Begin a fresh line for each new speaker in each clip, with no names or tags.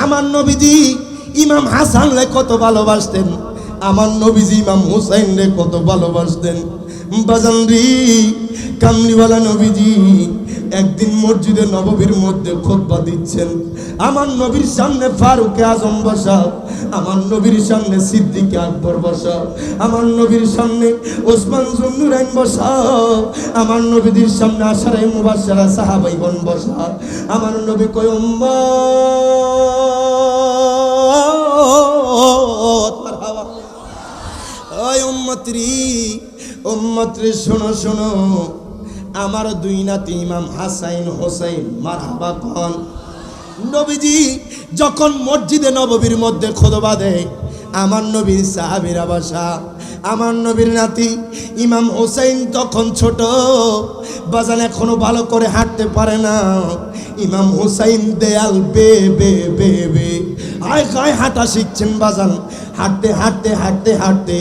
আমার নবীজি ইমাম হাসান রে কত ভালোবাসতেন, আমার নবীজি ইমাম হুসাইন রে কত ভালোবাসতেন। বাজান রে, কামলিওয়ালা নবীজি একদিন মসজিদে নববীর মধ্যে খুতবা দিচ্ছেন। আমার নবীর সামনে ফারুক আজম বসা, আমার নবীর সামনে সিদ্দিক আকবর বসা, আমার নবীর সামনে ওসমান জুন্নুরাইন বসা, আমার নবীর সামনে আশারে মুবাশশারা সাহাবাইগণ বসা। আমার নবী কয় উম্মত মারহাবা, ওই উম্মত রে শোনো শোনো, আমার দুই নাতি ইমাম হাসাইন হোসাইন মারহাবা কন। নবীজি যখন মসজিদে নববীর মধ্যে খুতবা দেয়, আমার নবীর সাহাবীরা বসা, আমার নবীর নাতি ইমাম হোসাইন তখন ছোট, বাজান এখনো ভালো করে হাঁটতে পারে না। ইমাম হোসাইন দেয়াল বে বে বে বে আয় গায় হাঁটা শিখছেন বাজান। হাঁটতে হাঁটতে হাঁটতে হাঁটতে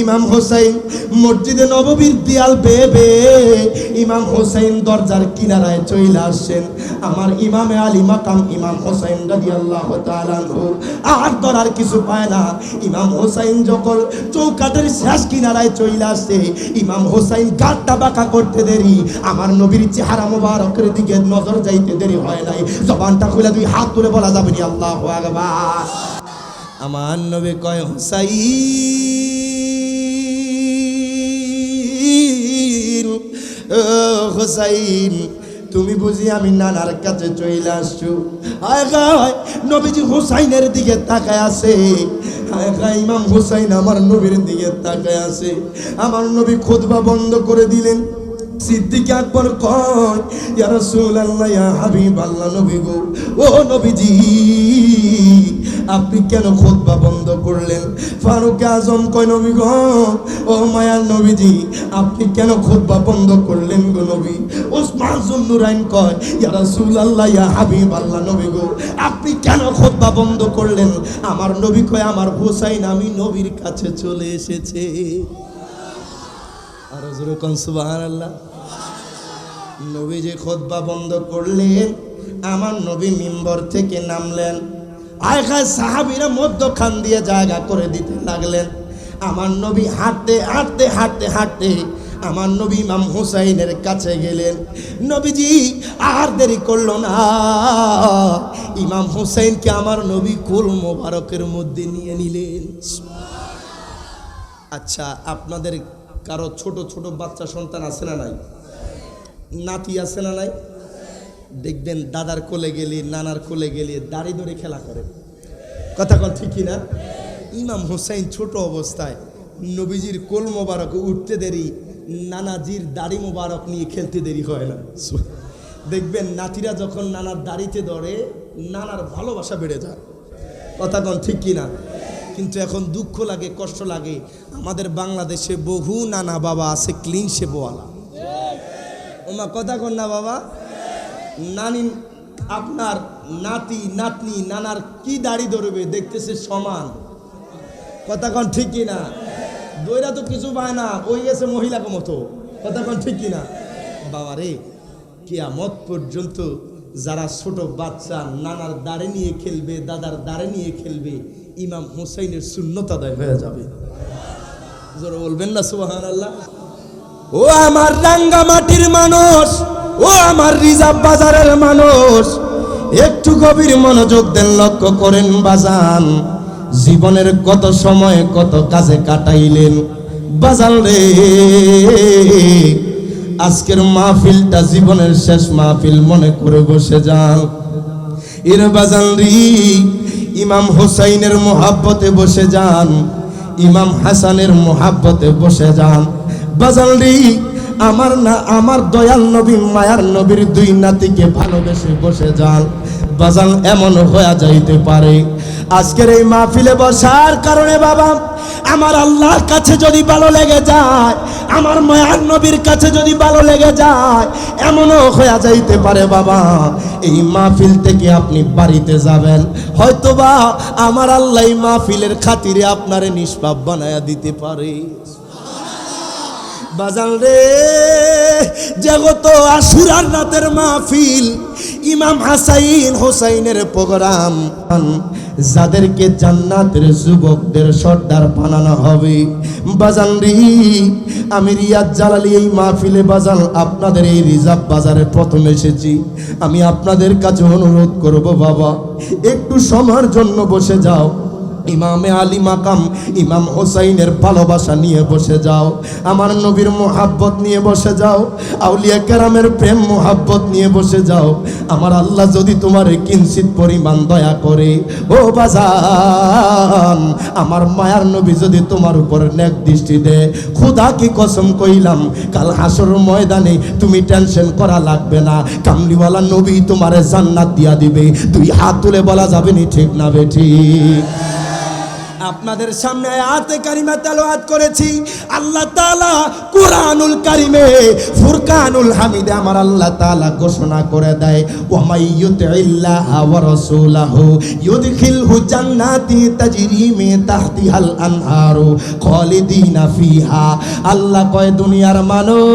ইমাম হোসাইন মসজিদে নববীর দেয়াল বেয়ে বেয়ে ইমাম হোসাইন দরজার কিনারায় চলে আসছেন। আমার ইমামে আলী মাকাম ইমাম হোসাইন রাদিয়াল্লাহু তাআলা আনহু আর ধরার কিছু পায় না। ইমাম হোসাইন যখন চৌকাঠের শেষ কিনারায় চলে আসছে, ইমাম হোসাইন গাঁটটা বাঁকা করতে দেরি, আমার নবীর চেহারা মোবারকের দিকে নজর যাইতে দেরি হয় নাই। জবানটা খুলে দুই হাত তুলে বলা যাবে না আল্লাহু আকবার। আমার নবী কয় হুসাইন, ও হুসাইন তুমি বুঝি আমি নানার কাছে চলে আসছো? হায় গায় নবীজি হুসাইনের দিকে তাকায় আছে, হায় গায় ইমাম হুসাইন আমার নবীর দিকে তাকায় আছে। আমার নবী খুতবা বন্ধ করে দিলেন। সিদ্দিক আকবর কয় ইয়া রাসূলুল্লাহ ইয়া হাবিবাল্লাহ, নবী গো, ও নবীজি আপনি কেন খুতবা বন্ধ করলেন? ফারুক আজম কয় নবী গো, ও মায়ার নবীজি আপনি কেন খুতবা বন্ধ করলেন গো নবী? ওসমান জুন্নুরাইন কয় ইয়া রাসূলুল্লাহ ইয়া হাবিবাল্লাহ, নবী গো আপনি কেন খুতবা বন্ধ করলেন? আমার নবী কয় আমার হুসাইন আমি নবীর কাছে চলে এসেছে। আর জোরে কোন সুবহানাল্লাহ। নবী যে খুতবা বন্ধ করলেন, আমার নবী মিম্বর থেকে নামলেন। আয়খায় সাহাবীরা মধ্যখান দিয়ে জায়গা করে দিতে লাগলেন। আমার নবী হাঁটতে হাঁটতে হাঁটতে হাঁটতে আমার নবী ইমাম হুসাইনের কাছে গেলেন। নবীজি আর দেরি করলো না, ইমাম হুসাইনকে আমার নবী কুল মোবারকের মধ্যে নিয়ে নিলেন। আচ্ছা, আপনাদের কারো ছোট ছোট বাচ্চা সন্তান আছে না নাই? নাতি আছে না নাই? দেখবেন দাদার কোলে গেলে নানার কোলে গেলে দাড়ি ধরে খেলা করে, কথা কোন ঠিক না? ইমাম হুসাইন ছোট অবস্থায় নবীজির কোল মোবারক উঠতে দেরি, নানাজির দাড়ি মোবারক নিয়ে খেলতে দেরি হয় না। দেখবেন নাতিরা যখন নানার দাড়িতে ধরে নানার ভালোবাসা বেড়ে যায়, কথা কোন ঠিক কিনা? কিন্তু এখন দুঃখ লাগে, কষ্ট লাগে, আমাদের বাংলাদেশে বহু নানা বাবা আছে ক্লিন শেপওয়ালা। ওমা কথা কন না বাবা, নানি আপনার নাতি নাতনি নানার কি দাড়ি ধরবে, দেখতেছে সমান, কথা কন ঠিক কিনা? দইরা তো কিছু পায় না, ওই গেছে মহিলাকে মতো, কথা কন ঠিক কিনা? বাবা রে, কিয়ামত পর্যন্ত যারা ছোট বাচ্চা নানার দাড়ি নিয়ে খেলবে, দাদার দাড়ি নিয়ে খেলবে, ইমাম হুসাইনের সুন্নত আদায় হয়ে যাবে। জোরে বলবেন না সুবহানাল্লাহ। ও আমার রাঙ্গামাটির মানুষ, ও আমার রিজার্ভ বাজারের মানুষ, একটু গভীর মনোযোগ দেন, লক্ষ্য করেন বাজান, জীবনের কত সময় কত কাজে কাটাইলেন বাজান রে। আজকের মাহফিলটা জীবনের শেষ মাহফিল মনে করে বসে যান। এর বাজান রে, ইমাম হুসাইনের মোহাব্বতে বসে যান, ইমাম হাসানের মোহাব্বতে বসে যান বাজান রে। আমার না আমার দয়াল নবী মায়ার নবীর দুই নাতিকে ভালোবেসে বসে যান বাজান। এমন হয়ে যাইতে পারে আজকের এই মাহফিলে বসার কারণে বাবা আমার আল্লাহর কাছে যদি ভালো লেগে যায়, আমার মায়ার নবীর কাছে যদি ভালো লেগে যায়, এমনও হয়ে যাইতে পারে বাবা এই মাহফিল থেকে আপনি বাড়িতে যাবেন, হয়তোবা আমার আল্লাহ এই মাহফিলের খাতিরে আপনারে নিষ্পাপ বানায়া দিতে পারে। বাজান রে, জগত আশুরার রাতের মাহফিল, ইমাম হাসাইন হোসাইনের প্রোগ্রাম, যাদেরকে জান্নাতের যুবকদের সর্দার বানানো হবে। বাজান রে, আমি রিয়াদ জালালি এই মাহফিলে বাজান আপনাদের এই রিজার্ভ বাজারে প্রথম এসেছি। আমি আপনাদের কাছে অনুরোধ করব, বাবা একটু সময়ের জন্য বসে যাও। ইমামে আলী মাকাম ইমাম হোসাইনের ভালোবাসা নিয়ে বসে যাও, আমার নবীর মোহাব্বত নিয়ে বসে যাও, আউলিয়া কেরামের প্রেম মোহাব্বত নিয়ে বসে যাও। আমার আল্লাহ যদি তোমার কিঞ্চিত পরিমাণ দয়া করে, ও বাজান, আমার মায়ার নবী যদি তোমার উপর নেক দৃষ্টি দেয়, খোদা কি কসম কইলাম, কাল হাসর ময়দানে তুমি টেনশন করা লাগবে না, কামলিওয়ালা নবী তোমারে জান্নাত দিয়া দিবে। দুই হাত তুলে বলা যাবে নি ঠিক না বেঠিক? আপনাদের সামনে আয়াতে কারিমা তেলাওয়াত করেছি। আল্লাহ তাআলা কুরআনুল কারিমে ফুরকানুল হামিদে আমার আল্লাহ তাআলা ঘোষণা করে দেয়, ওয়া মাইয়ুতিল্লাহা ওয়া রাসূলাহু ইউদখিলহু জান্নাতি তাজরি মিন তাহতিহাল আনহারু খালিদিনা ফিহা। আল্লাহ কয়, দুনিয়ার মানুষ,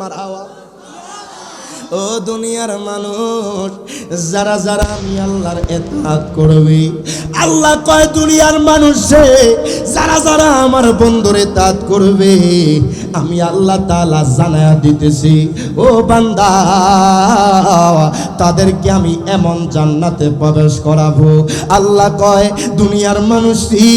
মারহাবা, ও দুনিয়ার মানুষ, যারা যারা আমি আল্লাহর ইতাআত করবে, আল্লাহ কয় দুনিয়ার মানুষে যারা যারা আমার বন্ধুর ইতাআত করবে, আমি আল্লাহ তাআলা জানায়া দিতেছি, ও বান্দা, তাদেরকে আমি এমন জান্নাতে প্রবেশ করাবো। আল্লাহ কয় দুনিয়ার মানুষই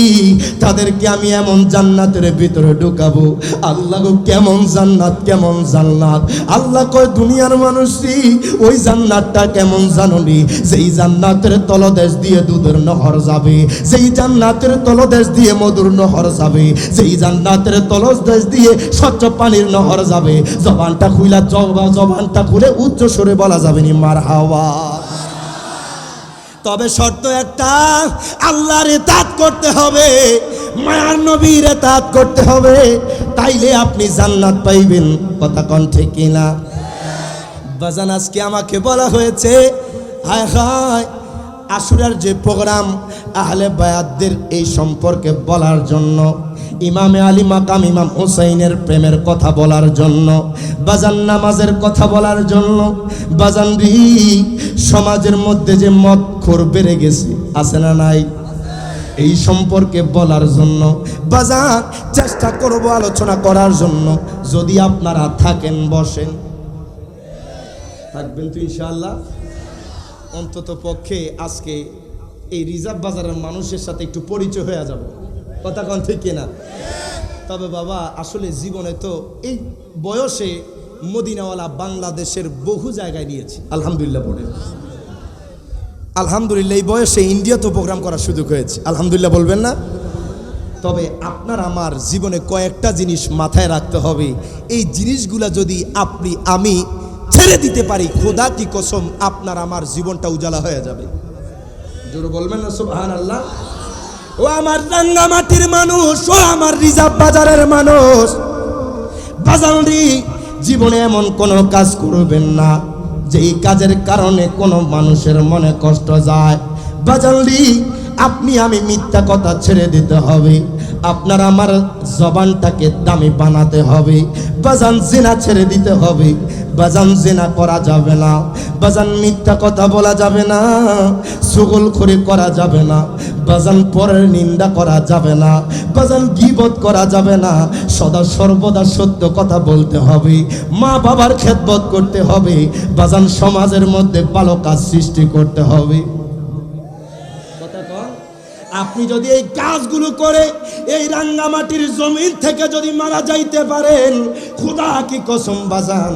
তাদেরকে আমি এমন জান্নাতের ভিতরে ঢুকাবো। আল্লাহ গো, কেমন জান্নাত, কেমন জান্নাত? আল্লাহ কয় দুনিয়ার মানুষই ওই জান্নাতটা কেমন জানোনি? যেই জান্নাতের তলদেশ দিয়ে দুধের নহর যাবে, যেই জান্নাতের তলদেশ দিয়ে মধুর নহর যাবে, যেই জান্নাতের তলদেশ দিয়ে স্বচ্ছ পানির নহর যাবে। জবানটা খুলে উচ্চ সুরে বলা যাবে নি মারহাবা। তবে শর্ত একটা, আল্লাহর ইতাআত করতে হবে, মায়ার নবীর ইতাআত করতে হবে, তাইলে আপনি জান্নাত পাইবেন। কথা কোন ঠিক কিনা? বাজান, আজকে আমাকে বলা হয়েছে, হায় হায়, আশুরার যে প্রোগ্রাম, আহলে বায়াতদের এই সম্পর্কে বলার জন্য, ইমামে আলী মাকাম ইমাম হোসাইনের প্রেমের কথা বলার জন্য, বাজান নামাজের কথা বলার জন্য, বাজান রি, সমাজের মধ্যে যে মদখোর বেড়ে গেছে, আছে না নাই? এই সম্পর্কে বলার জন্য বাজান চেষ্টা করব আলোচনা করার জন্য। যদি আপনারা থাকেন, বসেন, থাকবেন তো ইনশাআল্লাহ। অন্তত পক্ষে আজকে এই রিজার্ভ বাজারের মানুষের সাথে একটু পরিচয় হয়ে যাব। কথা কোন ঠিক কিনা? তবে বাবা, আসলে জীবনে তো এই বয়সে মদিনাওয়ালা বাংলাদেশের বহু জায়গায় নিয়েছি, আলহামদুলিল্লাহ পড়ে। আলহামদুলিল্লাহ, এই বয়সে ইন্ডিয়াতে প্রোগ্রাম করার সুযোগ হয়েছে, আলহামদুলিল্লাহ বলবেন না? তবে আপনার আমার জীবনে কয়েকটা জিনিস মাথায় রাখতে হবে। এই জিনিসগুলা যদি আপনি আমি ছেড়ে দিতে পারি, খোদা কি কসম, আপনার আমার জীবনটা উজালা হয়ে যাবে। জোরে বলবেন না সুবহানাল্লাহ? ও আমার রাঙ্গামাটির মানুষ, ও আমার রিজার্ভ বাজারের মানুষ, বাজানরি, জীবনে এমন কোনো কাজ করবেন না যেই কাজের কারণে কোনো মানুষের মনে কষ্ট যায়। বাজানরি, আপনি আমি মিথ্যা কথা ছেড়ে দিতে হবে, আপনার আমার জবানটাকে দামি বানাতে হবে। বাজান জিনা ছেড়ে দিতে হবে, বাজান জিনা করা যাবে না, বাজান মিথ্যা কথা বলা যাবে না, চুগলখড়ি করা যাবে না, বাজান পরের নিন্দা করা যাবে না, বাজান গীবত করা যাবে না, সদা সর্বদা সত্য কথা বলতে হবে, মা বাবার খেদমত করতে হবে, বাজান সমাজের মধ্যে ভালো কাজ সৃষ্টি করতে হবে। আপনি যদি এই কাজগুলো করে এই রাঙ্গামাটির জমিন থেকে যদি মারা যাইতে পারেন, খোদা কি কসম বাজান,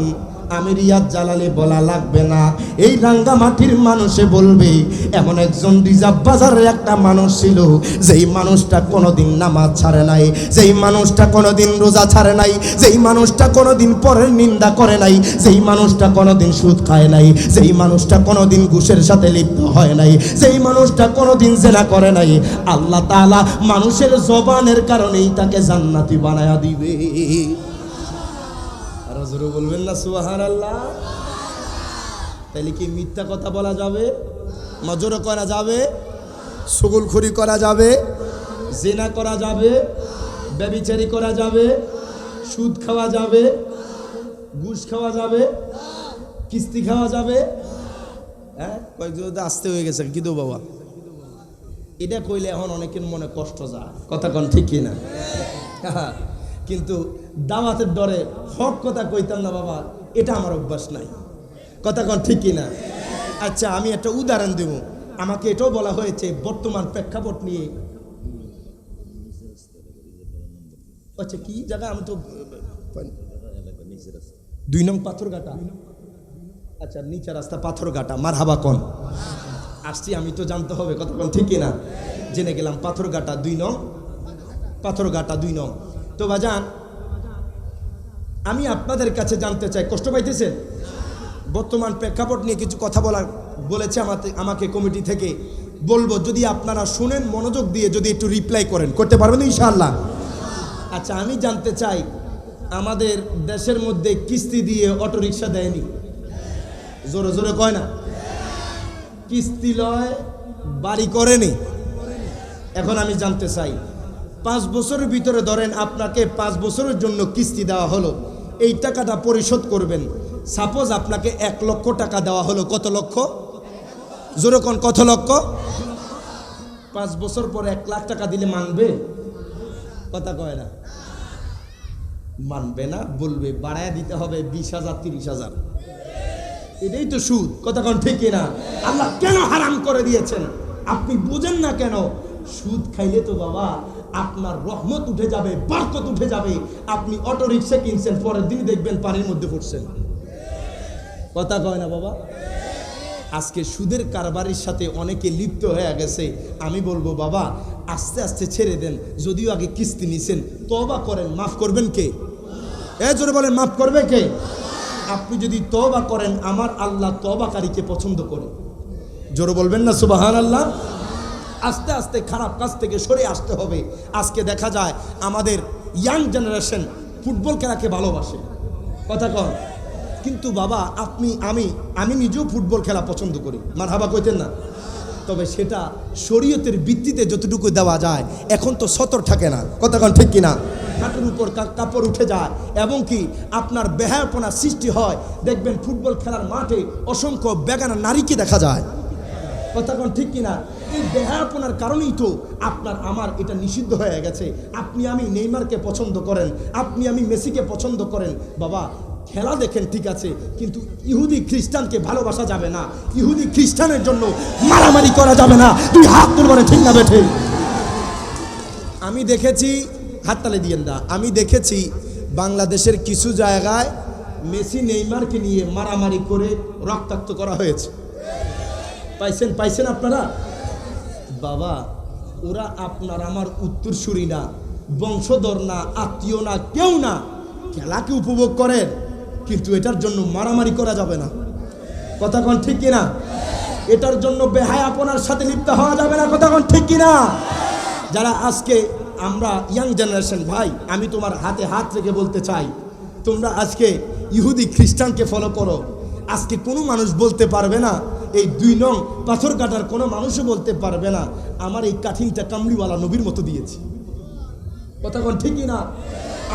আমি রিয়াদ জালালি বলা লাগবে না, এই রাঙ্গামাটির মানুষে বলবে এমন একজন রিজার্ভ বাজারের একটা মানুষ ছিল, যেই মানুষটা কোনোদিন নামাজ ছাড়ে নাই, যেই মানুষটা কোনোদিন রোজা ছাড়ে নাই, যেই মানুষটা কোনোদিন পরের নিন্দা করে নাই, যেই মানুষটা কোনোদিন সুদ খায় নাই, যেই মানুষটা কোনোদিন ঘুষের সাথে লিপ্ত হয় নাই, যেই মানুষটা কোনোদিন জেনা করে নাই। আল্লাহ তাআলা মানুষের জবানের কারণেই তাকে জান্নাতি বানায়া দিবে। জোরে বলবেন না সুবহানাল্লাহ? তাইলে কি মিথ্যা কথা বলা যাবে? জোরে করা যাবে? সুগুলখুরি করা যাবে, জিনা করা যাবে, ব্যভিচারী করা যাবে, সুদ খাওয়া যাবে, ঘুষ খাওয়া যাবে, কিস্তি খাওয়া যাবে। হ্যাঁ, কয়েকজন আসতে হয়ে গেছে কি দো বাবা, এটা কইলে এখন অনেকের মনে কষ্ট যায়, কথা কন ঠিক কিনা? কিন্তু দাওয়াতের ডরে হক কথা কইতাম না বাবা, এটা আমার অভ্যাস নাই, কথা কন ঠিক কিনা? আচ্ছা, আমি একটা উদাহরণ দেব। আমাকে এটাও বলা হয়েছে বর্তমান প্রেক্ষাপট নিয়ে। আচ্ছা, কি জায়গা? আমি তো 2 নং পাথরঘাটা। আচ্ছা, নিচে রাস্তা পাথরঘাটা। মারহাবা কোন আসছি, আমি তো জানতে হবে, কতক্ষণ ঠিক কিনা? জেনে গেলাম পাথরঘাটা 2 নং, পাথরঘাটা 2 নং। তো বাজান, আমি আপনাদের কাছে জানতে চাই, কষ্ট পাইতেছেন? বর্তমান প্রেক্ষাপট নিয়ে কিছু কথা বলেছে আমাকে কমিটি থেকে। বলবো, যদি আপনারা শুনেন মনোযোগ দিয়ে, যদি একটু রিপ্লাই করেন, করতে পারবেন ইনশাআল্লাহ? আচ্ছা, আমি জানতে চাই, আমাদের দেশের মধ্যে কিস্তি দিয়ে অটো রিক্সা দেয়নি? জোরে জোরে কয় না? কিস্তি লয়, বাড়ি করেনি। এখন আমি জানতে চাই, 5 বছরের ভিতরে ধরেন আপনাকে 5 বছরের জন্য কিস্তি দেওয়া হলো, এই টাকাটা পরিশোধ করবেন। সাপোজ আপনাকে 1 লক্ষ টাকা দেওয়া হলো, কত লক্ষ? জোরে কোন, কত লক্ষ? 5 বছর পরে 1 লাখ টাকা দিলে মানবে? কথা কয় না, মানবে না, বলবে বাড়ায় দিতে হবে 20,000 30,000। এটাই তো সুদ, কথা কোন ঠিক কিনা? আল্লাহ কেন হারাম করে দিয়েছেন আপনি বুঝেন না কেন? সুদ খাইলে তো বাবা আপনার রহমত উঠে যাবে, বরকত উঠে যাবে। আপনি অটো রিক্সা কিনছেন, পরের দিন দেখবেন পানির মধ্যে পড়ছেন, কথা কয় না বাবা? আজকে সুদের কারবারির সাথে অনেকে লিপ্ত হয়ে গেছে। আমি বলবো বাবা, আস্তে আস্তে ছেড়ে দেন। যদিও আগে কিস্তি নিছেন, তওবা করেন, মাফ করবেন কে? জোরে বলেন, মাফ করবে কে? আপনি যদি তওবা করেন, আমার আল্লাহ তওবাকারীকে পছন্দ করে। জোরে বলবেন না সুবহানাল্লাহ? আস্তে আস্তে খারাপ কাজ থেকে সরে আসতে হবে। আজকে দেখা যায় আমাদের ইয়াং জেনারেশন ফুটবল খেলাকে ভালোবাসে, কথা কন। কিন্তু বাবা, আমি নিজেও ফুটবল খেলা পছন্দ করি, মারহাবা কইতেন না? তবে সেটা শরীয়তের ভিত্তিতে যতটুকু দেওয়া যায়। এখন তো সতর থাকে না, কথা কন ঠিক কিনা? হাঁটুর উপর কাপড় উঠে যায়, এবং কি আপনার বেহায়াপনা সৃষ্টি হয়। দেখবেন ফুটবল খেলার মাঠে অসংখ্য বেগানা নারীকে দেখা যায়, কথা কন ঠিক কিনা? এই বেহায়াপনার কারণেই তো আপনার আমার এটা নিষিদ্ধ হয়ে গেছে। আপনি আমি নেইমারকে পছন্দ করেন, আপনি আমি মেসিকে পছন্দ করেন, বাবা খেলা দেখেন ঠিক আছে, কিন্তু ইহুদি খ্রিস্টানকে ভালোবাসা যাবে না। ইহুদি খ্রিস্টানের জন্য মারামারি করা যাবে না। তুই হাত তুলবারে, ঠিক না বেঠে? আমি দেখেছি, হাততালি দিয়েন না, আমি দেখেছি বাংলাদেশের কিছু জায়গায় মেসি নেইমারকে নিয়ে মারামারি করে রক্তাক্ত করা হয়েছে। পাইছেন আপনারা? বাবা, ওরা আপনার আমার উত্তরসূরি না, বংশধর না, আত্মীয় না, কেউ না। খেলাকে উপভোগ করেন, কিন্তু এটার জন্য মারামারি করা যাবে না, কথা কোন ঠিক কিনা? এটার জন্য বেহায়াপনার সাথে লিপ্ত হওয়া যাবে না, কথা কোন ঠিক কিনা? যারা আজকে আমরা ইয়াং জেনারেশন, ভাই আমি তোমার হাতে হাত রেখে বলতে চাই, তোমরা আজকে ইহুদি খ্রিস্টানকে ফলো করো। আজকে কোনো মানুষ বলতে পারবে না, এই 2 নং পাথরঘাটার কোনো মানুষও বলতে পারবে না আমার এই কাঠিনটা কামলিওয়ালা নবীর মতো দিয়েছি, কথা কোন ঠিক কিনা?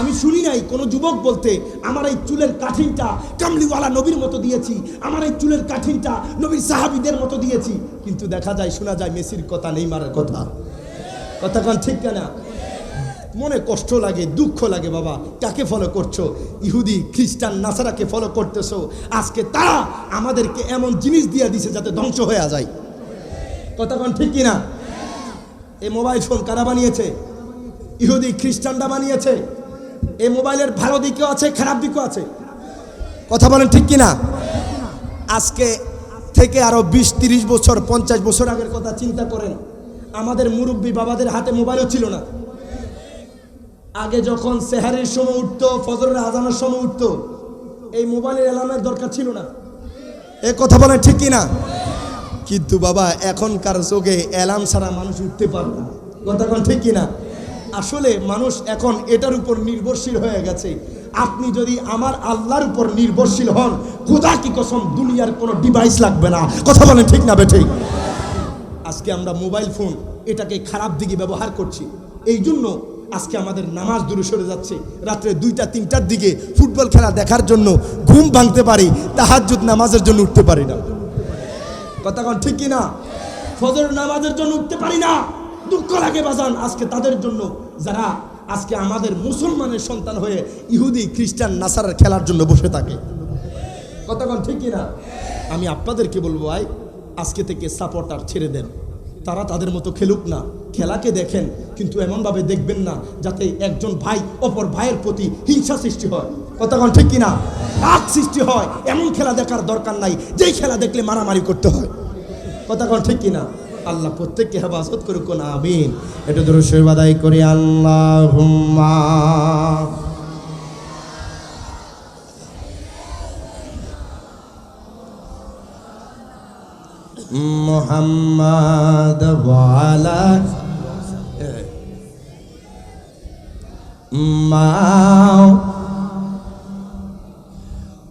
আমি শুনি নাই কোনো যুবক বলতে আমার এই চুলের কাঠিনটা কামলিওয়ালা নবীর মতো দিয়েছি, আমার এই চুলের কাঠিনটা নবীর সাহাবীদের মতো দিয়েছি। কিন্তু দেখা যায়, শোনা যায় মেসির কথা, নেইমারের কথা, কথা কোন ঠিক কিনা? মনে কষ্ট লাগে, দুঃখ লাগে বাবা। কাকে ফলো করছো? ইহুদি খ্রিস্টান নাসারাকে ফলো করতেছো। আজকে তারা আমাদেরকে এমন জিনিস দিয়ে দিছে যাতে ধ্বংস হয়ে যায়, কথা কোন ঠিক কিনা? এই মোবাইল ফোন কারা বানিয়েছে? ইহুদি খ্রিস্টানরা বানিয়েছে। এই মোবাইলের ভালো দিকও আছে, খারাপ দিকও আছে, কথা বলেন ঠিক কিনা? আজকে থেকে আরো 20-30 বছর 50 বছর আগের কথা চিন্তা করেন। আমাদের মুরব্বী বাবাদের হাতে মোবাইলও ছিল না। আগে যখন সেহারির সময় উঠতো, ফজরের আজানের সময় উঠতো, এই মোবাইলের অ্যালার্মের দরকার ছিল না, এ কথা বলেন ঠিক কিনা? কিন্তু বাবা, এখনকার যুগে অ্যালার্ম ছাড়া মানুষ উঠতে পারে না, কথা বলেন ঠিক কিনা? আসলে মানুষ এখন এটার উপর নির্ভরশীল হয়ে গেছে। আপনি যদি আমার আল্লাহর উপর নির্ভরশীল হন, খোদা কি কসম দুনিয়ার কোনো ডিভাইস লাগবে না, কথা বলেন ঠিক না বেঠিক? আজকে আমরা মোবাইল ফোন এটাকে খারাপ দিকে ব্যবহার করছি, এই জন্য আজকে আমাদের নামাজ দূরে সরে যাচ্ছে। রাত্রে 2টা 3টার দিকে ফুটবল খেলা দেখার জন্য ঘুম ভাঙতে পারি, তাহাজ্জুদ নামাজের জন্য উঠতে পারি না। কথা কোন ঠিক কিনা? ফজর নামাজের জন্য উঠতে পারি না, দুঃখ লাগে বাজান আজকে তাদের জন্য যারা আজকে আমাদের মুসলমানের সন্তান হয়ে ইহুদি খ্রিস্টান নাসারার খেলার জন্য বসে থাকে। কথা কোন ঠিক কিনা? আমি আপনাদেরকে বলবো ভাই, আজকে থেকে সাপোর্টার ছেড়ে দেন, তারা তাদের মতো খেলুক না, খেলাকে দেখেন কিন্তু এমনভাবে দেখবেন না যাতে একজন ভাই অপর ভাইয়ের প্রতি হিংসা সৃষ্টি হয়। কথা কোন ঠিক কিনা? রাগ সৃষ্টি হয়, এমন খেলা দেখার দরকার নাই যেই খেলা দেখলে মারামারি করতে হয়। কথা কোন ঠিক কিনা? আল্লাহ প্রত্যেককে হেফাজত করুক না, আমিন। এটা দরুদ শরীফ আদায় করি। আল্লাহুম্মা মুহাম্মাদ ওয়া আলা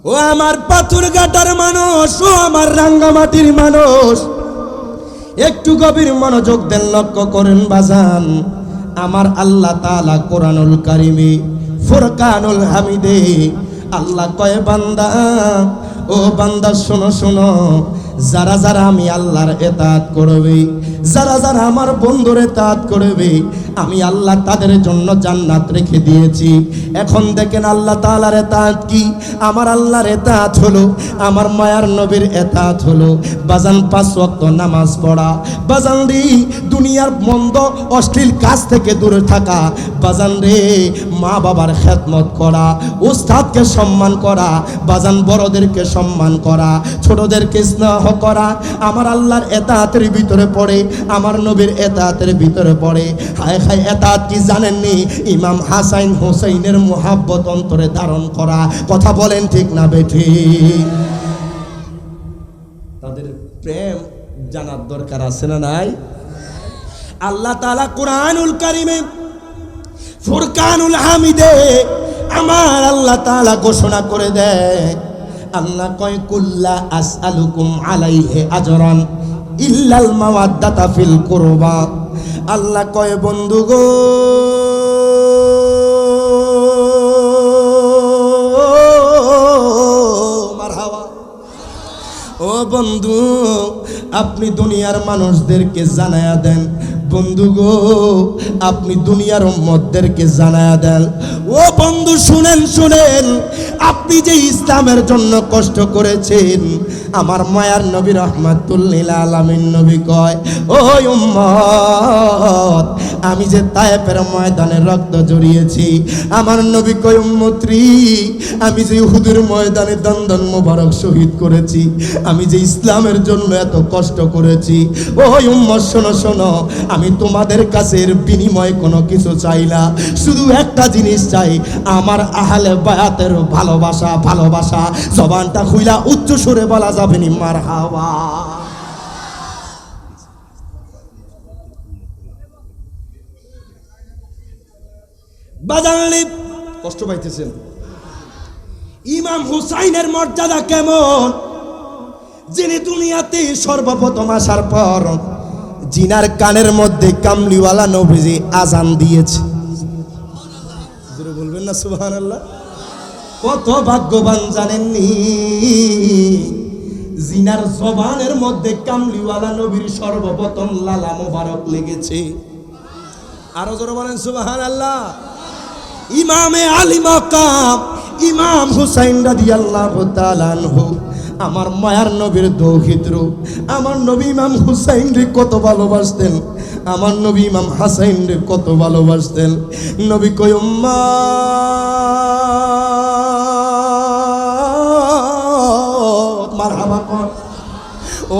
ও আমার পাথর ঘাটার মানুষ, ও আমার রাঙ্গামাটির মানুষ, একটু গভীর মনোযোগ দেন, লক্ষ্য করেন বাজান। আমার আল্লাহ তাআলা কোরআনুল কারিমে ফুরকানুল হামিদে আল্লাহ কয়, বান্দা ও বান্দা শোনো শোনো, যারা যারা আমি আল্লাহর ইতাআত করবে, যারা যারা আমার বন্ধুর ইতাআত করবে, আমি আল্লাহ তাদের জন্য জান্নাত রেখে দিয়েছি। এখন দেখেন আল্লাহ তাআলার ইতাআত কি? আমার আল্লাহর ইতাআত হলো আমার মায়ার নবীর ইতাআত হলো বাজান 5 ওয়াক্ত নামাজ পড়া, বাজান রে দুনিয়ার মন্দ অশ্লীল কাজ থেকে দূরে থাকা, বাজান রে মা বাবার খেদমত করা, উস্তাদকে সম্মান করা, বাজান বড়দেরকে সম্মান করা, ছোটদেরকে স্নেহ করা, আমার আল্লাহর ইতাআতের ভিতরে পড়ে, আমার নবীর ইতাআতের ভিতরে পড়ে। হায় হায়, ইতাআত কি জানেননি? ইমাম হাসান হোসেনের মুহাব্বত অন্তরে ধারণ করা। কথা বলেন ঠিক না বেঠিক? তাদের প্রেম জানার দরকার আছে না নাই? আল্লাহ তাআলা কোরআনুল কারিমে ফুরকানুল হামিদে আমার আল্লাহ তাআলা ঘোষণা করে দেয়, আল্লাহ কয়, কুল্লা আসআলুকুম আলাইহি আজরান ইল্লাল মাওয়াদ্দাতা ফিল কুরবা। আল্লাহ কয়, বন্ধু গো, মারহাবা, ও বন্ধু আপনি দুনিয়ার মানুষদেরকে জানায়া দেন, বন্ধু গো আপনি দুনিয়ার উম্মতদেরকে জানায়া দেন। ও বন্ধু শুনেন শুনেন, আপনি যে ইসলামের জন্য কষ্ট করেছেন, আমার মায়ার নবী রাহমাতুল লিল আলামিন নবী কয়, ওই উম্মত আমি যে তায়েফের ময়দানে রক্ত জড়িয়েছি, আমার নবী কয়, উম্মতরি আমি যে উহুদের ময়দানে দন্দন মোবারক শহীদ করেছি, আমি যে ইসলামের জন্য এত কষ্ট করেছি, ওই উম্মত শোনো শোনো, আমি তোমাদের কাছে এর বিনিময়ে কোনো কিছু চাই না, শুধু একটা জিনিস চাই, আমার আহলে বায়াতের ভালোবাসা। ভালোবাসা জবানটা খুইলা উচ্চ সুরে বলা যাবে নি মারহাবা। বাজানলি কষ্ট পাইতেছেন? ইমাম হুসাইনের মর্যাদা কেমন? যিনি দুনিয়াতে সর্বপ্রথম আসার পর জিনার কানের মধ্যে কামলিওয়ালা নবীজি আজান দিয়েছে। বলবেন না সুবহানাল্লাহ? কত ভাগ্যবান জানেননি? জিনার জবানের মধ্যে কামলিওয়ালা নবীর সর্বপ্রথম লালা মোবারক লেগেছে। আরো জোরে বলেন সুবহানাল্লাহ। ইমামে আলী মাকাম ইমাম হুসাইন রাদিয়াল্লাহু তাআলা আনহু আমার মায়ার নবীর দৌহিত রূপ। আমার নবী ইমাম হুসাইন রে কত ভালোবাসতেন, আমার নবী ইমাম হাসাইন রে কত ভালোবাসতেন। নবী কয়, উম্মত মারহাবা কর,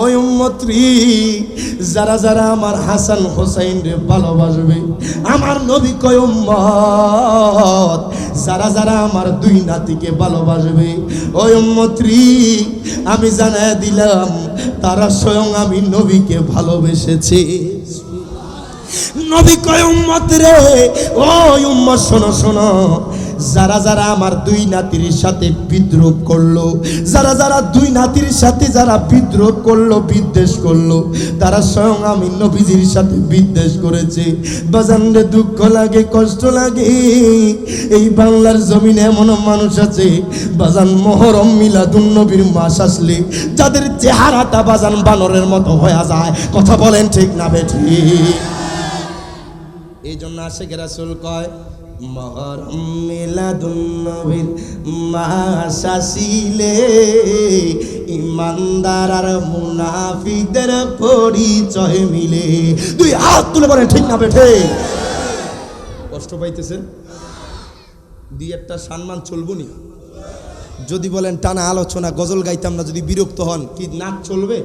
ওই উম্মতরি যারা যারা আমার হাসান হোসাইন রে ভালোবাসবে, আমার নবী কয়, উম্মত যারা যারা আমার দুই নাতিকে ভালোবাসবে, ওই উম্মতরি আমি জানায় দিলাম তারা স্বয়ং আমি নবীকে ভালোবেসেছে। নবী কয়, উম্মত রে, ওই উম্মত শোনো শোনো, যারা যারা আমার দুই নাতির সাথে বিদ্রোহ করলো, যারা যারা দুই নাতির সাথে যারা বিদ্রোহ করলো, বিদ্বেষ করলো, তারা স্বয়ং আমি নবীজির সাথে বিদ্বেষ করেছে। বাজান রে, দুঃখ লাগে, কষ্ট লাগে। এই বাংলার জমিনে এমন মানুষ আছে বাজান, মুহররম মিলাদুন নবীর মাস আসলে যাদের চেহারাটা বাজান বানরের মতো হয়ে যায়। কথা বলেন ঠিক না বেঠিক? এই জন্য আশিক রাসূল কয়, মুহররম মিলাদুন নবীর মাস আসিলে ইমানদার আর মুনাফিকদের পরিচয় মিলে। দুই হাত তুলে বলেন ঠিক না বেঠিক? কষ্ট পাইতেছেন? দুই একটা সম্মান চলবো নি? যদি বলেন টানা আলোচনা গজল গাইতাম না, যদি বিরক্ত হন, কি নাচ চলবে?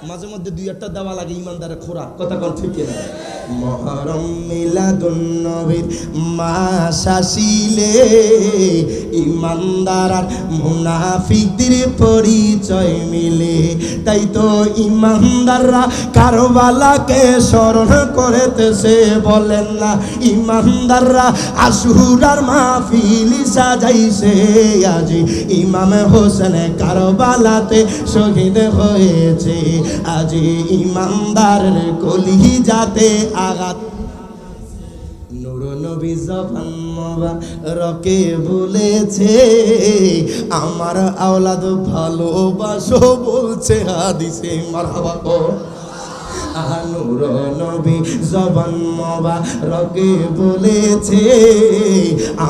মাঝে মধ্যে দুই একটা দেওয়া লাগে ইমানদারের খোরাক। কথা কোন ঠিক না? মুহররম মিলাদুন নবীর মাস আসিলে ইমানদার আর মুনাফিকদের পরিচয় মিলে। তাই তো ইমানদাররা কারবালাকে স্মরণ করিতেছে, বলেন না? ইমানদাররা আশুরার মাহফিল সাজাইছে, আজ ইমাম হোসেন কারবালাতে শহীদ হয়েছে। আজ ইমানদারের কলিজাতে আঘাত। নূর নবী জবান মোবারকে বলেছে, আমার আওলাদ ভালোবাসো বলছে হাদিসে। মারহাবা কো। নূর নবী জবান মোবারকে বলেছে,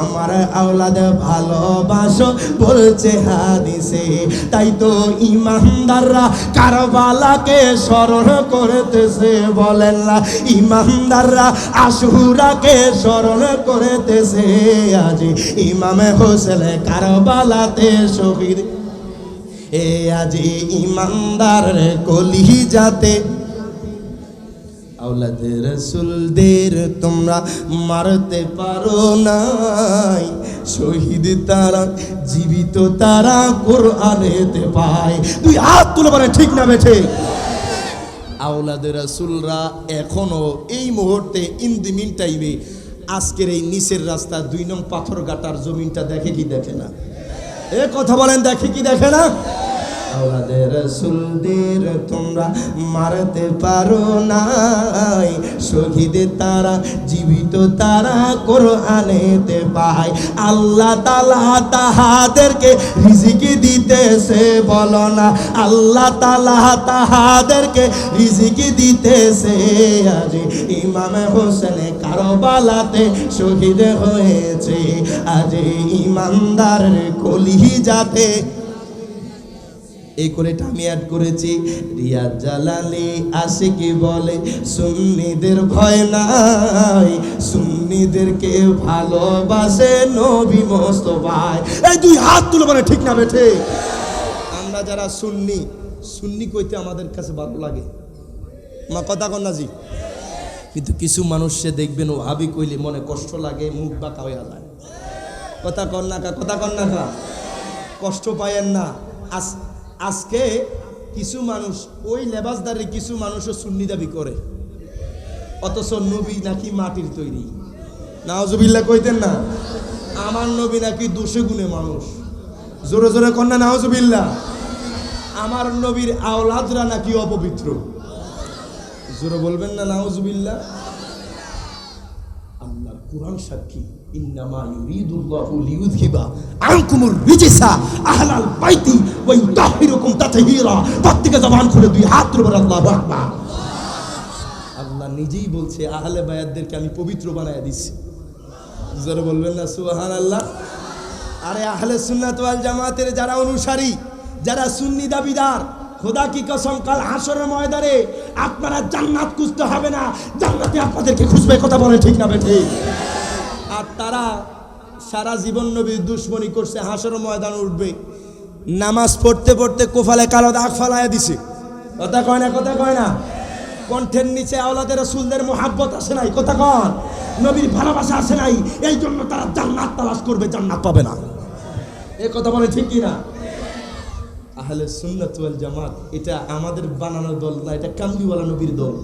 আমার আওলাদ ভালোবাসো বলছে হাদিসে। তাই তো ইমানদাররা কারবালাকে স্মরণ করতেছে, বলেন না? ইমানদাররা আশুরাকে স্মরণ করতেছে, আজ ইমাম হোসেন কারবালাতে শহীদ। আজ ইমানদারের কলিজাতে আওলাদে রাসূলদের তোমরা মারতে পারো নাই, শহীদ তারা, জীবিত তারা কোরআনেতে পায়। দুই হাত তুলে বলে ঠিক না বেঠিক? আওলাদে রাসূলরা এখনো এই মুহূর্তে ইন দি মিন টাইমে আজকের এই নিচের রাস্তা 2 নং পাথর গাটার জমিনটা দেখে কি দেখে না? এ কথা বলেন, দেখে কি দেখে না? আওলাদে রাসূলদের তোমরা মারতে পারো নাই, শহীদ তারা, জীবিত তারা কোরআনেতে পায়। আল্লাহ তাআলা তাহাদেরকে রিজিক দিতেছে, বলো না? আল্লাহ তাআলা তাহাদেরকে রিজিক দিতেছে। আজ ইমাম হোসেন কারবালাতে শহীদ হয়েছে। আজ ইমানদারের কলিজাতে। এই করে আমি অ্যাড করেছি, রিয়াজ জালালি আশিকি বলে সুন্নিদের ভয় নাই, সুন্নিদেরকে ভালোবাসে নবী মোস্তফায়। এই দুই হাত তুলে বলে ঠিক না বেঠিক? আমরা যারা সুন্নি, সুন্নি কইতে আমাদের কাছে ভালো লাগে, মা কথা কন না জি? কিন্তু কিছু মানুষে দেখবেন ওহাবি কইলে মনে কষ্ট লাগে, মুখ বাঁকা হয়ে যায়। কথা কন না কা? কথা কন না কা? কষ্ট পায়েন না। আজকে কিছু মানুষ ওই লেবাসদারি, কিছু মানুষও সুন্নি দাবি করে, অথচ নবী নাকি মাটির তৈরি। নাউজুবিল্লাহ কইতেন না? আমার নবী নাকি 200 গুণে মানুষ। জোরে জোরে কন্যা নাউজুবিল্লাহ। আমার নবীর আওলাদরা নাকি অপবিত্র। জোরে বলবেন না নাউজুবিল্লাহ? আল্লাহর কুরআন সাক্ষী, ইন্নামা ইউরিদুল্লাহু লিইউযহিবা আনকুমুর রিজসা আহলাল বাইতি ওয়া ইউতাহিরুকুম তাতহীরা। প্রত্যেকে জবান খুলে দুই হাত তুলে বলেন আল্লাহু আকবার। আল্লাহ নিজেই বলছে আহলে বায়াতদেরকে আমি পবিত্র বানায়া দিছি। জোরে বলবেন না সুবহানাল্লাহ? আরে আহলে সুন্নাত ওয়াল জামাতের যারা অনুসারী, যারা সুন্নি দাবিদার, খোদা কি কসম কাল হাসরের ময়দানে আপনারা জান্নাত খুঁজতে হবে না, জান্নাতে আপনাদেরকে খুঁজবে। কথা বলে ঠিক না বেঠিক? আর তারা সারা জীবন নবীর দুশ্মনী করছে, হাসরের ময়দান উঠবে, নামাজ পড়তে পড়তে কোফালে কালো দাগ ফালাইয়া দিছে। কথা কয় না? কথা কয় না? কণ্ঠের নিচে আওলাদে রাসূলদের মুহাব্বত আসে নাই। কথা কন? নবীর ভালোবাসা আসে নাই, এই জন্য তারা জান্নাত তালাশ করবে, জান্নাত পাবে না। এই কথা বলে ঠিক কি না? আহলে সুন্নাত ওয়াল জামাত এটা আমাদের বানানো দল না, এটা কামলিওয়ালা নবীর দল।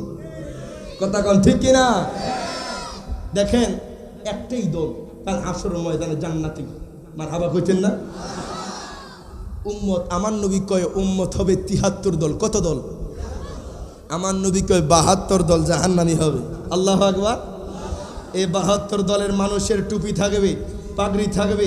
কথা কন ঠিক কি না? দেখেন একটাই দল, কাল হাসরের ময়দানে জান্নাতি মারহাবা কইতেন না? উম্মত আমার নবী কয় উম্মত হবে ৭৩ দল। কত দল? আমার নবী কয় ৭২ দল জাহান্নামী হবে। আল্লাহু আকবার। এই ৭২ দলের মানুষের টুপি থাকবে, পাগড়ি থাকবে,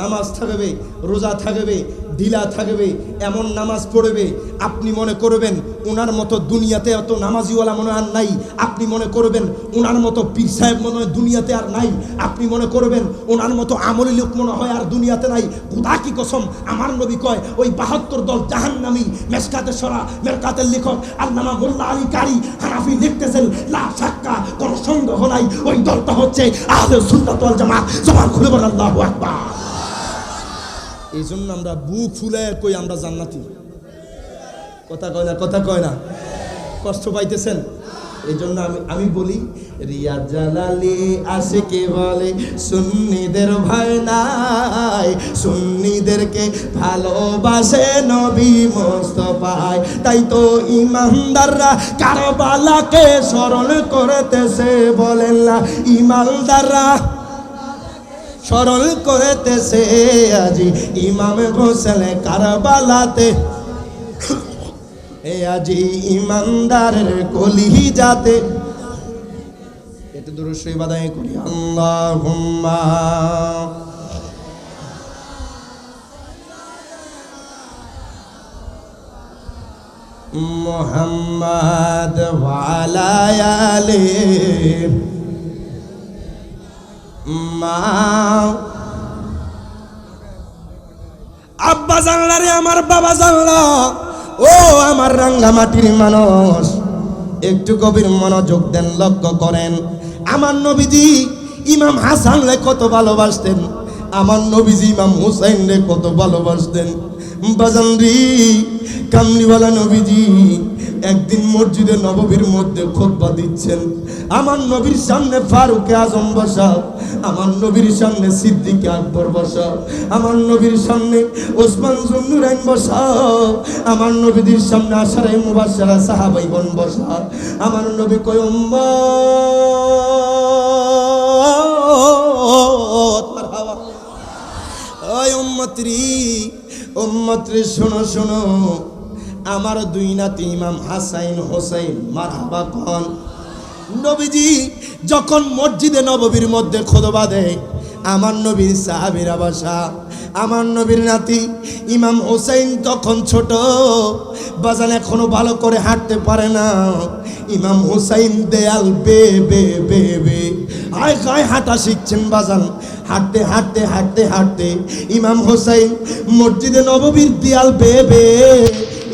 নামাজ থাকবে, রোজা থাকবে, ঢিলা থাকবে, এমন নামাজ পড়বে আপনি মনে করবেন ওনার মতো দুনিয়াতে এত নামাজিওয়ালা মনে আর নাই। আপনি মনে করবেন ওনার মতো পীর সাহেব মনে হয় দুনিয়াতে আর নাই। আপনি মনে করবেন ওনার মতো আমলি লোক মনে হয় আর দুনিয়াতে নাই। খোদা কি কসম, আমার নবী কয় ওই ৭২ দল জাহান্নামী। মেশকাতে সরা মেরকাতের লেখক আল্লামা মোল্লা আলী কারি হানাফি লিখতেছেন, লা শাক্কা, কোনো সন্দেহ নাই ওই দলটা হচ্ছে আহলে সুন্নাত ওয়াল জামাত। জবান খুলে বলেন আল্লাহু আকবার। এই জন্য আমরা বুক ফুলে কই আমরা জান্নাতি। কথা কয় না, কথা কয় না, কষ্ট পাইতেছেন? এই জন্য আমি বলি রিয়াজ জালালি আশিকে বলে সুন্নিদের ভয় নাই, সুন্নিদেরকে ভালোবাসে নবী মুস্তাফায়। তাই তো ইমানদাররা কারবালাকে স্মরণ করতেছে, বলেন না ইমানদাররা স্মরণ করতেছে আজি ইমাম হোসেন কারবালাতে। এ আজি ইমানদারের কলিজাতে। এটা দরুদ শরীফ আদায় করি। আল্লাহুম্মা মুহাম্মাদ ওয়া আলা আলিহি মা। আব্বা জানলা রে আমার বাবা জানলা, ও আমার রাঙ্গামাটির মানুষ, একটু গভীর মনোযোগ দেন, লক্ষ্য করেন। আমার নবীজি ইমাম হাসান রে কত ভালোবাসতেন, আমার নবীজি ইমাম হুসাইন রে কত ভালোবাসতেন। বাজান রে, কামলিওয়ালা নবীজি একদিন মসজিদে নববীর মধ্যে খুতবা দিচ্ছেন। আমার নবীর সামনে ফারুক আজম বসা, আমার নবীর সামনে সিদ্দিক আকবর বসা, আমার নবীর সামনে ওসমান জুন্নুরাইন বসা, আমার নবীর সামনে আশারে মুবাশশারা সাহাবাইগণ বসা। আমার নবী কয় উম্মত মারহাবা, ওই উম্মত রে শোনো শোনো, আমার দুই নাতি ইমাম হাসাইন হোসেন মারহাবা কোন। নবীজি যখন মসজিদে নববীর মধ্যে খুতবা দেয়, আমার নবীর সাহাবীরা বসা, আমার নবীর নাতি ইমাম হোসেন তখন ছোট, বাজান এখনো ভালো করে হাঁটতে পারে না। ইমাম হোসেন দেয়াল বে বে বে বে আয় খায় হাঁটা শিখছেন বাজান। হাঁটতে হাঁটতে হাঁটতে হাঁটতে ইমাম হোসেন মসজিদে নববীর দেয়াল বে বে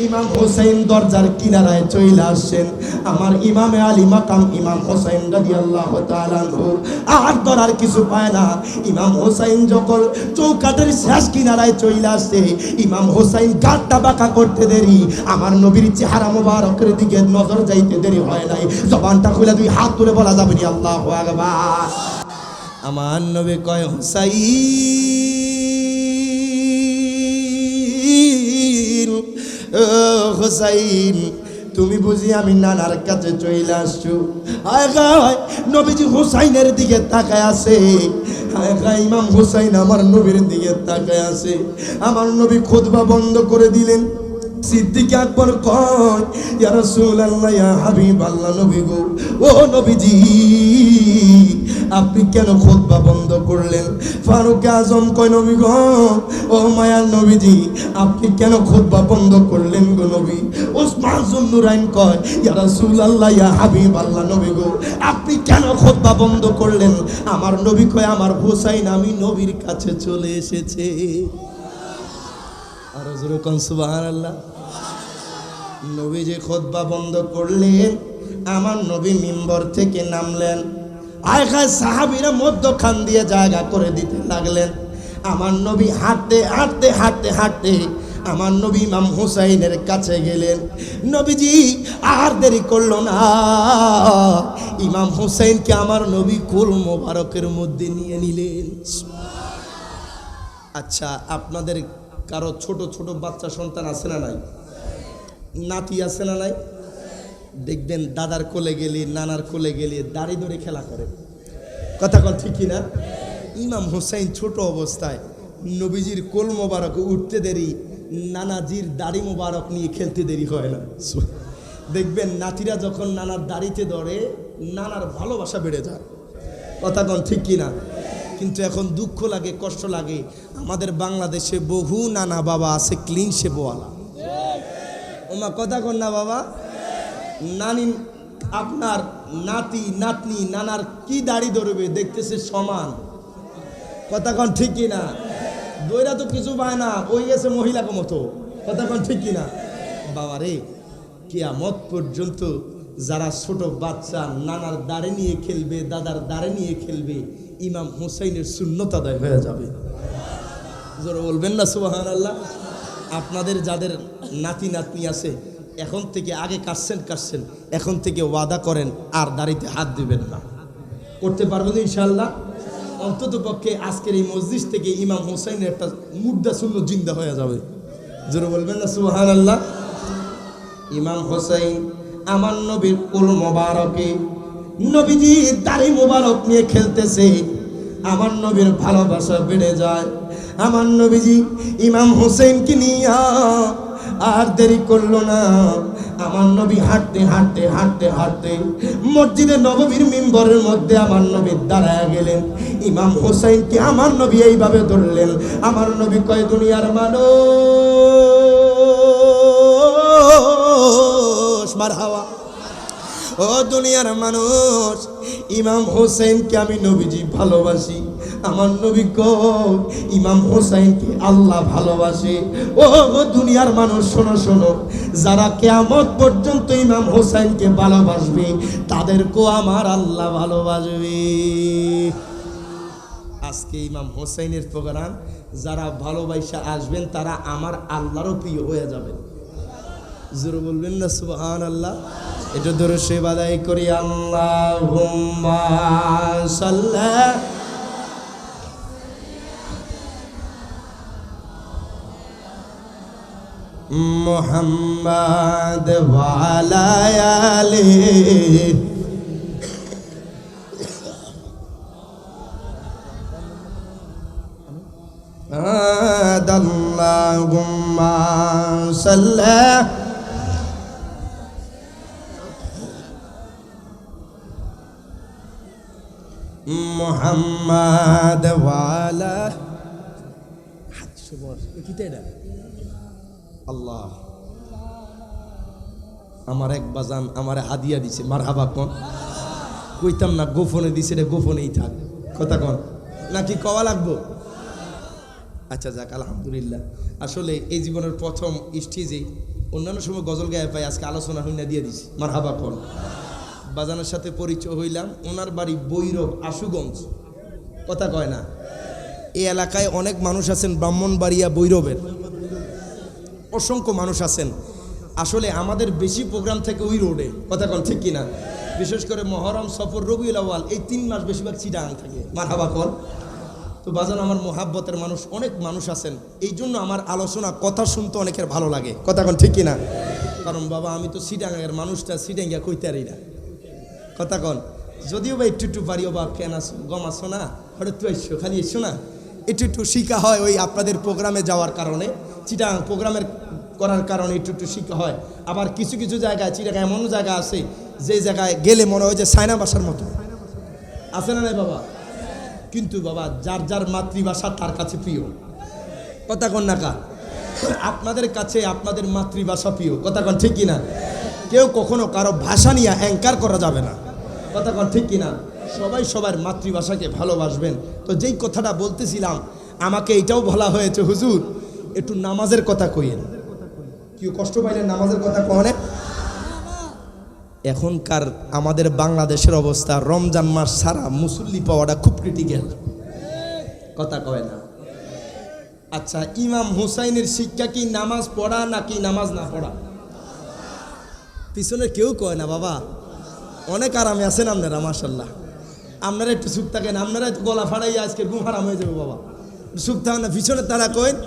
ইমাম হোসেন দরজার কিনারায় চলে আসছেন। আমার ইমামে আলী মাকাম ইমাম হোসেন রাদিয়াল্লাহু তাআলা আনহু আর ধরার কিছু পায় না। ইমাম হোসেন যখন চৌকাঠের শেষ কিনারায় চলে আসছে, ইমাম হোসেন গাঁটটা বাঁকা করতে দেরি, আমার নবীর চেহারা মোবারকের দিকে নজর যাইতে দেরি হয় নাই। জবানটা খুলে দুই হাত তুলে বলা যাবে না আল্লাহু আকবার। আমার নবী কয় হুসাইন, হুসাইন তুমি বুঝি আমি নানার কাছে চলে আসছো? হায় হায়, নবীজি হুসাইনের দিকে তাকায় আছে। হায় হায়, ইমাম হুসাইন আমার নবীর দিকে তাকায় আছে। আমার নবী খুতবা বন্ধ করে দিলেন। সিদ্দিক আকবর কয় ইয়া রাসূলুল্লাহ ইয়া হাবিবাল্লাহ, নবী গো, ও নবীজি আপনি কেন খুতবা বন্ধ করলেন? ফারুক আজম কয় নবী গো, ও মায়ার নবীজি আপনি কেন খুতবা বন্ধ করলেন গো নবী? ওসমান জুন্নুরাইন কয় ইয়া রাসূলুল্লাহ ইয়া হাবিবাল্লাহ, নবী গো আপনি কেন খুতবা বন্ধ করলেন? আমার নবী কয় আমার হুসাইন আমি নবীর কাছে চলে এসেছে। আর জোরে কোন সুবহানাল্লাহ। নবী যে খুতবা বন্ধ করলেন, আমার নবী মিম্বর থেকে নামলেন। আয় খায় সাহাবীরা মধ্যখান দিয়ে জায়গা করে দিতে লাগলেন। আমার নবী হাঁটতে হাঁটতে হাঁটতে হাঁটতে আমার নবী ইমাম হুসাইনের কাছে গেলেন। নবীজি আর দেরি করলো না, ইমাম হুসাইনকে আমার নবী কুল মোবারকের মধ্যে নিয়ে নিলেন। আচ্ছা, আপনাদের কারো ছোট ছোট বাচ্চা সন্তান আছে না নাই? নাতি আছে না নাই? দেখবেন দাদার কোলে গেলে নানার কোলে গেলে দাড়ি ধরে খেলা করে। কথা কন ঠিক কিনা? ইমাম হোসাইন ছোট অবস্থায় নবীজির কোল মোবারক উঠতে দেরি, নানাজির দাড়ি মোবারক নিয়ে খেলতে দেরি হয় না। দেখবেন নাতিরা যখন নানার দাড়িতে ধরে নানার ভালোবাসা বেড়ে যায়। কথা কন ঠিক কিনা? কিন্তু এখন দুঃখ লাগে, কষ্ট লাগে, আমাদের বাংলাদেশে বহু নানা বাবা আছে ক্লিন শেপওয়ালা। ওমা কথা কন না বাবা? নানি আপনার নাতি নাতনি নানার কি দাড়ি ধরবে, দেখতেছে সমান। কথা কন ঠিক কিনা? দইরা তো কিছু পায় না, ওই গেছে মহিলাকে মতো। কথা কন ঠিক কিনা? বাবা রে, কিয়ামত পর্যন্ত যারা ছোট বাচ্চা নানার দাড়ি নিয়ে খেলবে, দাদার দাড়ি নিয়ে খেলবে, ইমাম হোসাইনের সুন্নত আদায় হয়ে যাবে। জোরে বলবেন না সুবহানাল্লাহ? আপনাদের যাদের নাতি নাতনি আছে, এখন থেকে আগে কাটছেন, এখন থেকে ওয়াদা করেন আর দাড়িতে হাত দিবেন না। করতে পারবেন ইনশাআল্লাহ? অন্তত পক্ষে আজকের এই মসজিদ থেকে ইমাম হোসাইনের একটা মুর্দা সুন্নত জিন্দা হয়ে যাবে। জোরে বলবেন না সুবহানাল্লাহ? ইমাম হোসাইন আমার নবীর কুল মোবারকে, নবীজি দাড়ি মোবারক নিয়ে খেলতেছে, আমার নবীর ভালোবাসা বেড়ে যায়। আমার নবীজি ইমাম হোসেনকে নিয়ে আর দেরি করলো না। আমার নবী হাঁটতে হাঁটতে হাঁটতে হাঁটতে মসজিদে নববীর মিম্বরের মধ্যে আমার নবী দাঁড়ায় গেলেন। ইমাম হোসেনকে আমার নবী এইভাবে ধরলেন। আমার নবী কয়, দুনিয়ার মানুষ মারহাবা, ও দুনিয়ার মানুষ, ইমাম হোসেনকে আমি নবীজি ভালোবাসি। আমার নবী কয়, ইমাম হোসেনকে আল্লাহ ভালোবাসে। ও দুনিয়ার মানুষ শোনো শোনো, যারা কিয়ামত পর্যন্ত ইমাম হোসেনকে ভালোবাসবে তাদেরকেও আমার আল্লাহ ভালোবাসবে। আজকে ইমাম হোসেনের প্রোগ্রাম, যারা ভালোবাসা আসবেন তারা আমার আল্লাহরও প্রিয় হয়ে যাবেন। জোরে বলবেন না সুবহানাল্লাহ? এটা ধরে সে বাদাই করি, আল্লাহুম্মা সাল্লি মুহাম্মাদ ওয়া আলা আলিহি আল্লাহুম্মা সাল্লি মুহাম্মাদ ওয়া আলা আল্লাহ। আমার এক বাজান আমারে হাদিয়া দিছে, মারহাবা কোন? কইতাম না, গোপনে দিছে, রে গোপনেই থাক। কথা কোন নাকি কওয়া লাগবো? আচ্ছা যাক, আলহামদুলিল্লাহ। আসলে এই জীবনের প্রথম স্টেজে, অন্যান্য সময় গজল গায়ে পাই, আজকে আলোচনা হইনা দিয়ে দিছি। মারহাবা কোন? বাজানের সাথে পরিচয় হইলাম, ওনার বাড়ি বৈরব, আশুগঞ্জ। কথা কয় না? এই এলাকায় অনেক মানুষ আছেন, ব্রাহ্মণবাড়িয়া বৈরবের অসংখ্য মানুষ আছেন। আসলে আমাদের বেশি প্রোগ্রাম থেকে ওই রোডে। কথা কন ঠিক কিনা? বিশেষ করে মহরম, সফর, রবিউল আউয়াল, এই 3 মাস বেশিরভাগ চিটাগাং থাকে। মারহাবা কন? তো বাজান আমার মোহাব্বতের মানুষ, অনেক মানুষ আছেন, এই জন্য আমার আলোচনা কথা শুনতে অনেকের ভালো লাগে। কথা কন ঠিক কিনা? কারণ বাবা আমি তো চিটাগাংয়ের মানুষটা চিটাঙ্গা কইতারি না। কথা কন? যদিও বা একটু পারিও বা কেন আসো, গম আসো না, হঠাৎ তুই এসো, খালি এসো না, একটু শিখা হয় ওই আপনাদের প্রোগ্রামে যাওয়ার কারণে, চিটাগাং প্রোগ্রামের করার কারণে একটু শিখা হয়। আবার কিছু কিছু জায়গায় চিটাগাং এমন জায়গা আছে যে জায়গায় গেলে মনে হয় যে সাইনা ভাষার মতো। আছে না নাই বাবা? কিন্তু বাবা যার যার মাতৃভাষা তার কাছে প্রিয়। কথা কন না কা? আপনাদের কাছে আপনাদের মাতৃভাষা প্রিয়। কথা কন ঠিক কিনা? কেউ কখনো কারো ভাষা নিয়ে অ্যাঙ্কার করা যাবে না। কথা কন ঠিক কিনা? সবাই সবার মাতৃভাষাকে ভালোবাসবেন। তো যেই কথাটা বলতেছিলাম, আমাকে এটাও বলা হয়েছে, হুজুর একটু নামাজের কথা কইেন। কেউ কষ্ট পাইলেন নামাজের কথা কহনে? এখনকার আমাদের বাংলাদেশের অবস্থা, রমজান মাস ছাড়া মুসল্লি পাওয়াটা খুব ক্রিটিক্যাল। কথা কয় না? আচ্ছা, ইমাম হুসাইনের শিক্ষা কি নামাজ পড়া নাকি নামাজ না পড়া? পিছনে কেউ কয় না বাবা। অনেক আরামে আছেন আপনারা, মাশাল্লাহ। আপনারা একটু চুপ থাকেন, আপনারা একটু গলা ফাড়াইয়া আজকে ঘুম হারাম হয়ে যাবে বাবা। চুপ থাকেন না, পিছনে তারা কয়েন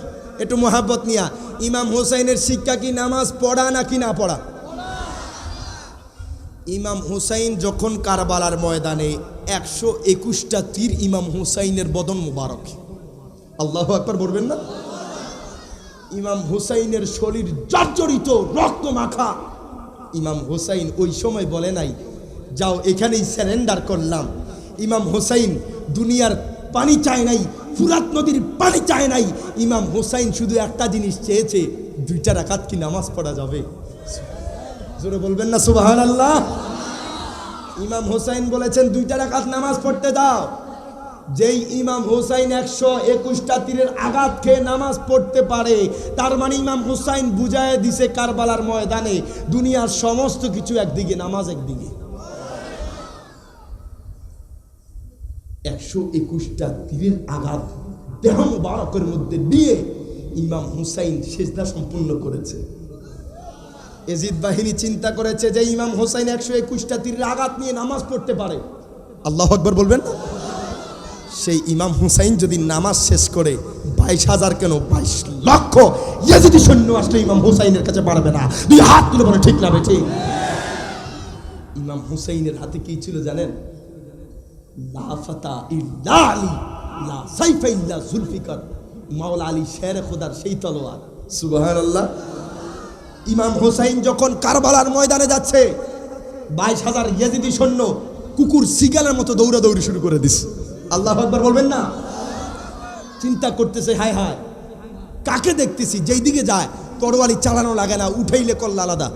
একটু মোহাব্বত নিয়া, ইমাম হুসাইনের শিক্ষা কি নামাজ পড়া নাকি না পড়া? ইমাম হুসাইন যখন কারবালার ময়দানে 121টা তীর ইমাম হুসাইনের বদন মুবারক, আল্লাহু আকবার বলবেন না? ইমাম হুসাইনের শরীর জর্জরিত, রক্ত মাখা। ইমাম হুসাইন ওই সময় বলে নাই যাও এখানেই সারেন্ডার করলাম। ইমাম হুসাইন দুনিয়ার পানি চায় নাই, ফুরাত নদীর পানি চায় নাই। ইমাম হুসাইন শুধু একটা জিনিস চেয়েছে, 2টা রাকাত কি নামাজ পড়া যাবে? জোরে বলবেন না সুবহানাল্লাহ? ইমাম হুসাইন বলেছেন 2টা রাকাত নামাজ পড়তে দাও। যেই ইমাম হুসাইন 121টা তীরের আঘাত খেয়ে নামাজ পড়তে পারে, তার মানে ইমাম হুসাইন বুঝায় দিছে কারবালার ময়দানে দুনিয়ার সমস্ত কিছু একদিকে, নামাজ একদিকে। 121টা তীরের আঘাত দেহ মুবারকের মধ্যে দিয়ে ইমাম হুসাইন সিজদা সম্পূর্ণ করেছে। এজিদ বাহিনী চিন্তা করেছে যে ইমাম হুসাইন 121টা তীরের আঘাত নিয়ে নামাজ পড়তে পারে। আল্লাহু আকবার বলবেন না? সেই ইমাম হুসাইন যদি নামাজ শেষ করে 22,000 কেন 22 লক্ষ ইয়াজিদি সৈন্য আসলে ইমাম হুসাইনের কাছে পারবে না। 2 হাত তুলে বলে ঠিক না বেঠিক? ইমাম হুসাইনের হাতে কি ছিল জানেন? লা ফাতা ইল্লা আলী, লা সাইফা ইল্লা জুলফিকার। মাওলা আলী শের খোদার সেই তলোয়ার। সুবহানাল্লাহ। ইমাম হুসাইন যখন কারবালার ময়দানে যাচ্ছে, 22,000 ইয়াজিদি সৈন্য কুকুর সিগালের মতো দৌড়াদৌড়ি শুরু করে দিছে। আল্লাহু আকবার বলবেন না? চিন্তা করতেছে, হায় হায় কাকে দেখতেছি, যেই দিকে যায় তরবারি চালানো লাগে না, উঠাইলে কল্লা আলাদা।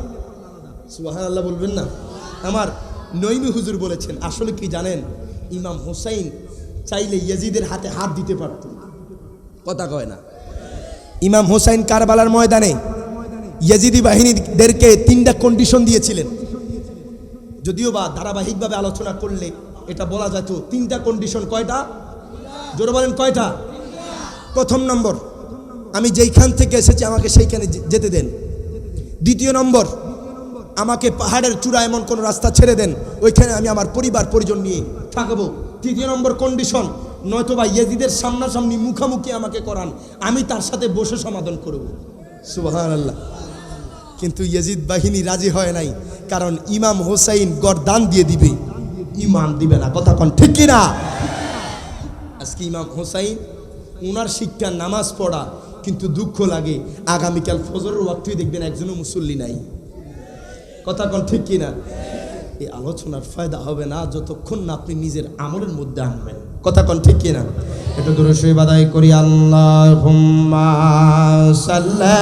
সুবহানাল্লাহ বলবেন না? আমার নইমি হুজুর বলেছেন, আসলে কি জানেন, ইমাম হুসাইন চাইলে ইয়াজিদের হাতে হাত দিতে পারত। কথা কয় না? ইমাম হুসাইন কারবালার ময়দানে ইয়াজিদি বাহিনীদেরকে 3টা কন্ডিশন দিয়েছিলেন। যদিও বা ধারাবাহিকভাবে আলোচনা করলে এটা বলা যেত 3টা কন্ডিশন। কয়টা? জোরে বলেন কয়টা? প্রথম নম্বর, আমি যেইখান থেকে এসেছি আমাকে সেইখানে যেতে দেন। দ্বিতীয় নম্বর, আমাকে পাহাড়ের চূড়া এমন কোন রাস্তা ছেড়ে দেন, ওইখানে আমি আমার পরিবার পরিজন নিয়ে থাকবো। তৃতীয় নম্বর কন্ডিশন, নয়তোবা ইয়াজিদের সামনাসামনি মুখামুখি আমাকে করান, আমি তার সাথে বসে সমাধান করব। সুবহানাল্লাহ। কিন্তু ইয়াজিদ বাহিনী রাজি হয় নাই, কারণ ইমাম হুসাইন গর্দান দিয়ে দিবে, ইমান দিবে না। কথা কোন ঠিক কিনা? আজকে ইমাম হুসাইন ওনার শিক্ষা নামাজ পড়া, কিন্তু দুঃখ লাগে আগামীকাল ফজরের ওয়াক্তই দেখবেন একজনও মুসল্লি নাই। কথা কোন ঠিক কিনা? এই আলোচনার ফায়দা হবে না যতক্ষণ না আপনি নিজের আমলের মধ্যে আনবেন। কথা কোন ঠিক কিনা? এটা দূরে শুয়ে বাদাই করি, আল্লাহুম্মা সাল্লি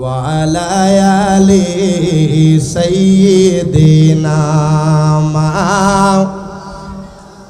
وعلى آل سيدنا